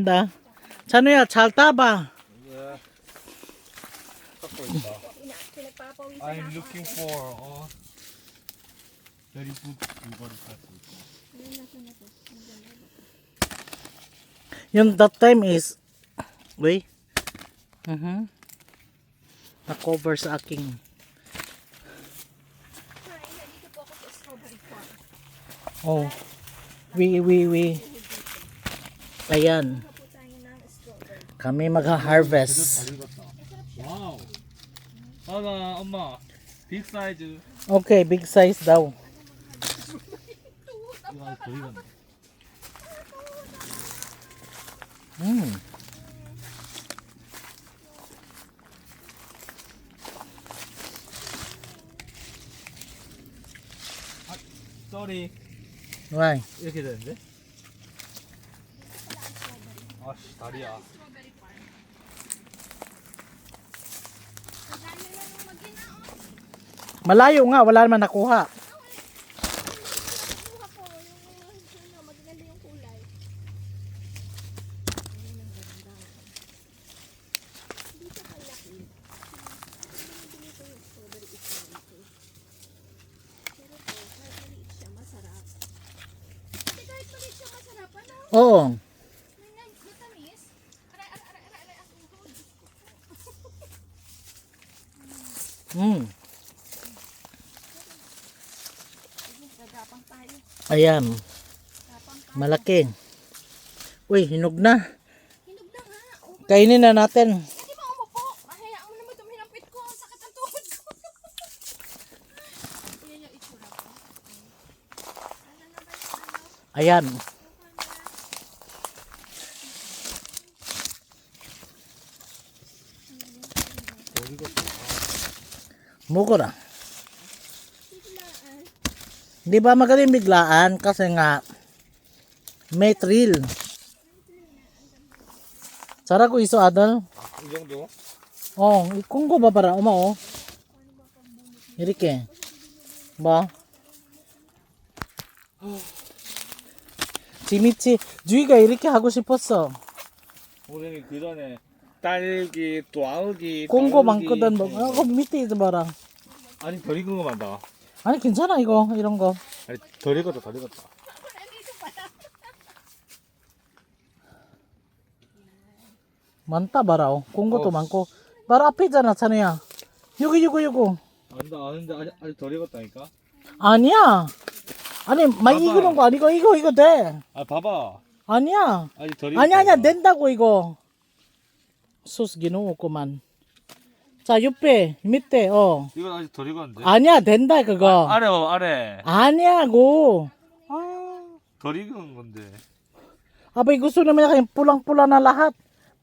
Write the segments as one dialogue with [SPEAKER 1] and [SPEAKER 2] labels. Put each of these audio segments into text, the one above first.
[SPEAKER 1] 다 찬우야 잘 따봐.
[SPEAKER 2] Yeah. I'm looking for very good blueberry pepper.
[SPEAKER 1] Yung that time is wait. Na-cover sa aking. Oh. We. Ayan. Kami magha-harvest.
[SPEAKER 2] Wow. 엄마. Big size.
[SPEAKER 1] Okay, big size daw.
[SPEAKER 2] 이거 더 익었네. Sorry.
[SPEAKER 1] Why?
[SPEAKER 2] 이렇게 되는데? 아씨 다리야.
[SPEAKER 1] Malayo nga, wala naman nakuha. Oo. Ayan. Malaki. Uy, hinog na. Kainin na natin.
[SPEAKER 3] Hindi ba umupo? Mahayaan mo naman tuminapit ko. Sakit ang tuhod ko. Yan yung itsura ko.
[SPEAKER 1] Ayan. Mukura. Di ba magaling biglaan kasi nga may thrill. Sarap ko iso adal.
[SPEAKER 2] 이 정도?
[SPEAKER 1] kung ko ba para umao. 이렇게. 봐. 지미치 주희가 이렇게 하고 싶었어.
[SPEAKER 2] 우리는 그 전에 딸기, 또아기,
[SPEAKER 1] 공고 많거든 뭐. 밑에 있어 봐라.
[SPEAKER 2] 아니 덜 익은 거 많다.
[SPEAKER 1] 아니 괜찮아 이거 이런 거.
[SPEAKER 2] 아니 덜 익었다 덜 익었다.
[SPEAKER 1] 많다 봐라. 공고도 많고. 바로 앞에 있잖아 찬우야. 요거.
[SPEAKER 2] 아닌데 아직 덜 익었다니까.
[SPEAKER 1] 아니야. 아니 많이
[SPEAKER 2] 봐봐.
[SPEAKER 1] 익은 거 아니고 이거 돼.
[SPEAKER 2] 아 봐봐.
[SPEAKER 1] 아니야.
[SPEAKER 2] 아직 덜 익었다.
[SPEAKER 1] 아니야 된다고 이거. 소스 기누었구만. 자 옆에 밑에
[SPEAKER 2] 이건 아직 덜 익었는데.
[SPEAKER 1] 아니야 된다 그거.
[SPEAKER 2] 아래 봐봐 아래.
[SPEAKER 1] 아니야고.
[SPEAKER 2] 덜 익은 건데.
[SPEAKER 1] Abay gusto naman niya kayong pulang-pula na lahat.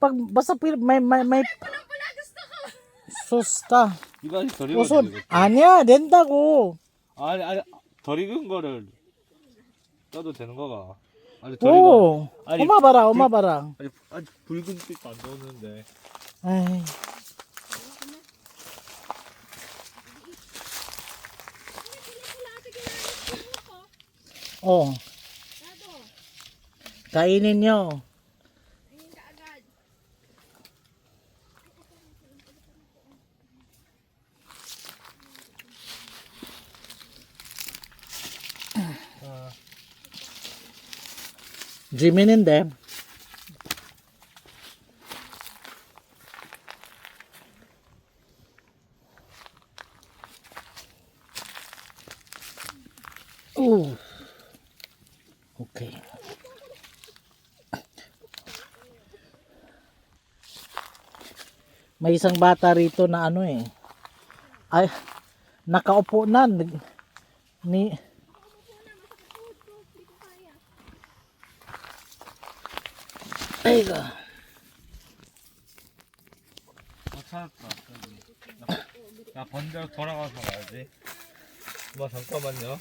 [SPEAKER 1] Pag basta may sosta.
[SPEAKER 2] 이거 아직 덜
[SPEAKER 1] 우선
[SPEAKER 2] 익었는데.
[SPEAKER 1] 아니야 된다고.
[SPEAKER 2] 아니 덜 익은 거를 떠도 되는 거가. 아직 덜 익은.
[SPEAKER 1] 오.
[SPEAKER 2] 아니,
[SPEAKER 1] 엄마 봐라.
[SPEAKER 2] 아직 붉은 빛도 안 나오는데.
[SPEAKER 1] 에이. Kainin nyo. Jimin인데. 오. 오케이. May isang bata rito na ay nakaupo na ni 아이고.
[SPEAKER 2] 찾았다. 나 번대로 돌아가서 가야지. 뭐 잠깐만요.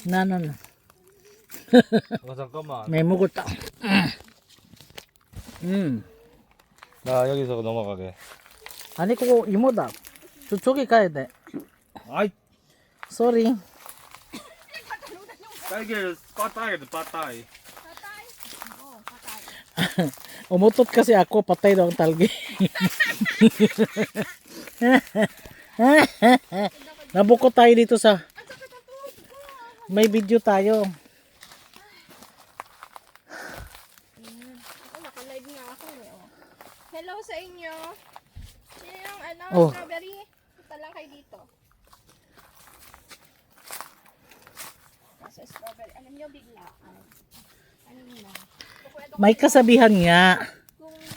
[SPEAKER 1] 나는
[SPEAKER 2] 잠깐만.
[SPEAKER 1] may 묵었다.
[SPEAKER 2] 나 여기서 넘어가게.
[SPEAKER 1] 아니 그거 이모다. 저쪽에 가야 돼.
[SPEAKER 2] 아이
[SPEAKER 1] Sorry.
[SPEAKER 2] 딸기를 빠따이 빠따이.
[SPEAKER 3] Patay? Oo, patay.
[SPEAKER 1] Umutot kasi ako, patay daw ang talgi. Nabukot tayo dito sa may video tayo.
[SPEAKER 3] Ako, naka-live nga ako eh. Oh. Hello sa inyo. Sino yung
[SPEAKER 1] Oh.
[SPEAKER 3] strawberry? Punta lang kayo dito. Nasa strawberry. Alam nyo, biglaan. Ano na?
[SPEAKER 1] May kasabihan nga,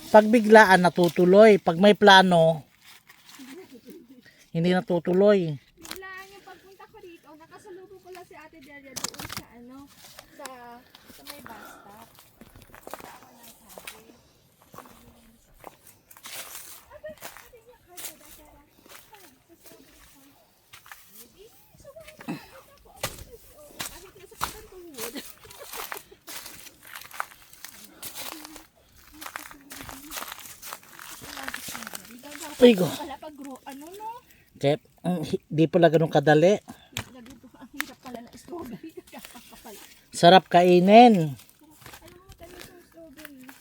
[SPEAKER 1] pag biglaan natutuloy, pag may plano, hindi natutuloy.
[SPEAKER 3] Biglaan yung pagpunta ko dito. Nakasalubong ko lang si Ate Delia doon sa sa may bus stop. Punta ako ng sabi. Ate, Ate Delia, kahit sa dasara. Sa strawberry farm. Maybe, so bakit ako? Kahit nasa katantuhod.
[SPEAKER 1] Ay go.
[SPEAKER 3] Pala pag ano no?
[SPEAKER 1] Kaya, di pala ganun kadali.
[SPEAKER 3] Ang hirap pala ng strawberry. Kakapapala.
[SPEAKER 1] Sarap kainin.
[SPEAKER 3] Alam mo, tamis yung strawberry.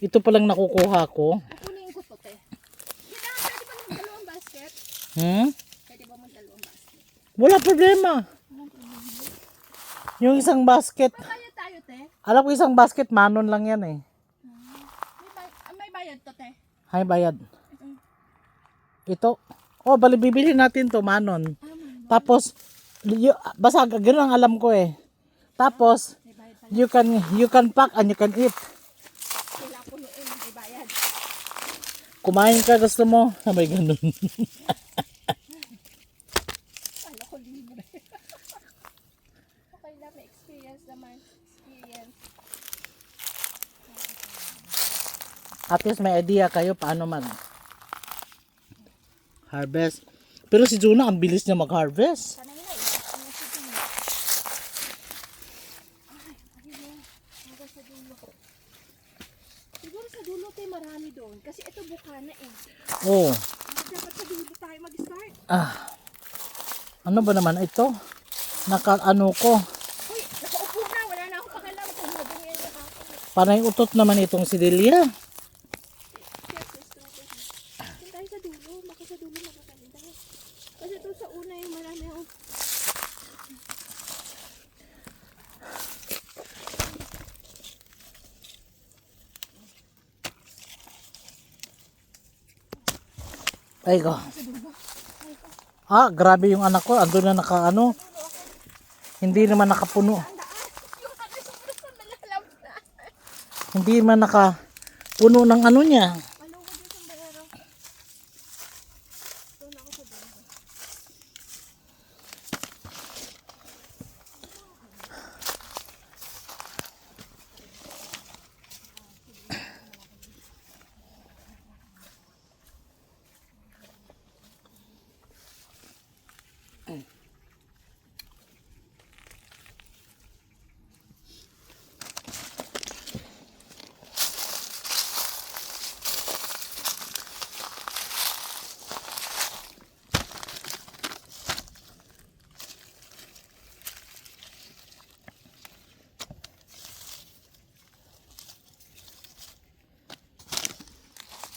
[SPEAKER 1] Ito palang nakukuha ko.
[SPEAKER 3] Kukunin ko to, te. Kita, pwede ba naman dalawang basket? Pwede ba mo dalawang basket?
[SPEAKER 1] Wala problema. Yung isang basket,
[SPEAKER 3] Kaya tayo, te.
[SPEAKER 1] alam ko isang basket, manon lang yan eh.
[SPEAKER 3] May bayad to, te.
[SPEAKER 1] Hay bayad. Ito. Oh, bali bibili natin to, manon. Tapos, basta ganun ang alam ko eh. Tapos,
[SPEAKER 3] May bayad pala.
[SPEAKER 1] you can pack and you can eat.
[SPEAKER 3] Kailangan punuin, may bayad.
[SPEAKER 1] Kumain ka, gusto mo. May ganun.
[SPEAKER 3] Kala ko libre. Okay lang, may experience naman. Experience.
[SPEAKER 1] At least may idea kayo paano mag harvest. Pero si Juna, ang bilis niya mag-harvest.
[SPEAKER 3] Sana yun, ano si Jun? Ay, ayun. Hanggang sa dulo. Siguro sa dulo tayo marami doon. Kasi ito bukana eh.
[SPEAKER 1] Oh.
[SPEAKER 3] Dapat sa dulo tayo mag-start.
[SPEAKER 1] Ano ba naman ito? Naka-ano ko.
[SPEAKER 3] Uy, nakaupo na. Wala na akong pakialam kung maganyan yung ako.
[SPEAKER 1] Panay utot naman itong si Delia.
[SPEAKER 3] Yes, strawberry. Doon tayo sa dulo. Baka sa dulo magaganda. Kasi ito sa una yung marami akong...
[SPEAKER 1] Ay ko. Grabe yung anak ko. Ando na naka-ano. Hindi naman nakapuno.
[SPEAKER 3] Ang daan. Yung ano sobrang nalalam na.
[SPEAKER 1] Hindi man nakapuno ng ano niya.
[SPEAKER 3] Malungkot yung sombrero. Doon ako sa dulo.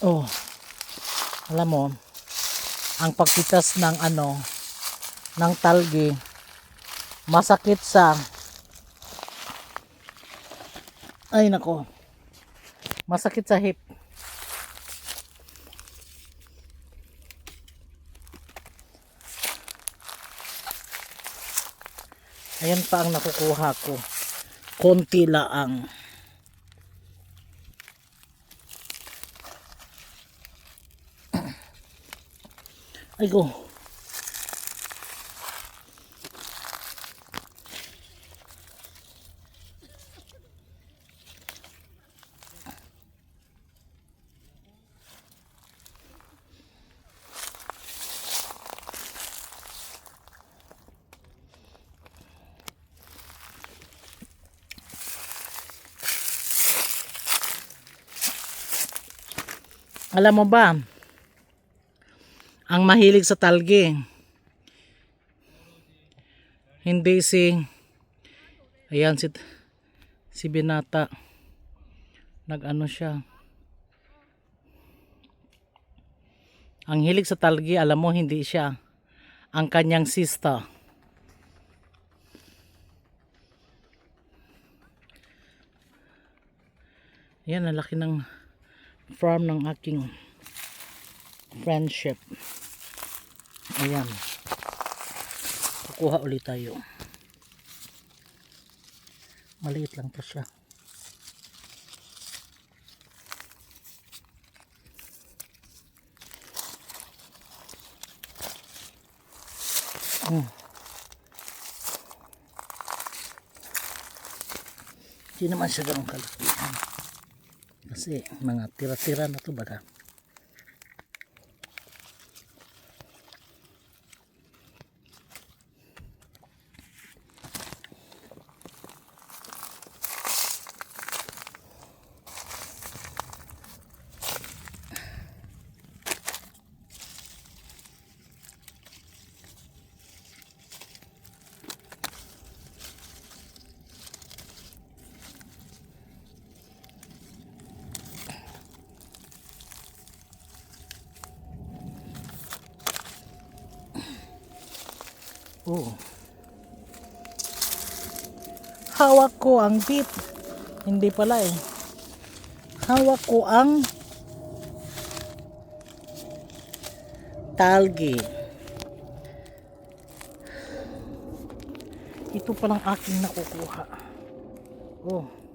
[SPEAKER 1] Oh. Alam mo, ang pagpitas ng ano, ng talgi, masakit sa, ay nako, masakit sa hip. Ayan pa ang nakukuha ko. Konti laang. Ay go. Alam mo ba, ang mahilig sa talgi, hindi si, ayan si Binata. Nag-ano siya. Ang hilig sa talgi, alam mo, hindi siya. Ang kanyang sista. Yan, ang laki ng farm ng aking friendship. Ayan. Kukuha ulit tayo. Maliit lang to siya. Hindi naman siya ganun kalaki. Kasi mga tira-tira na to baga. Oh. Hawak ko ang beet. Hindi pala eh. Hawak ko ang talgi. Ito palang aking nakukuha. Oh.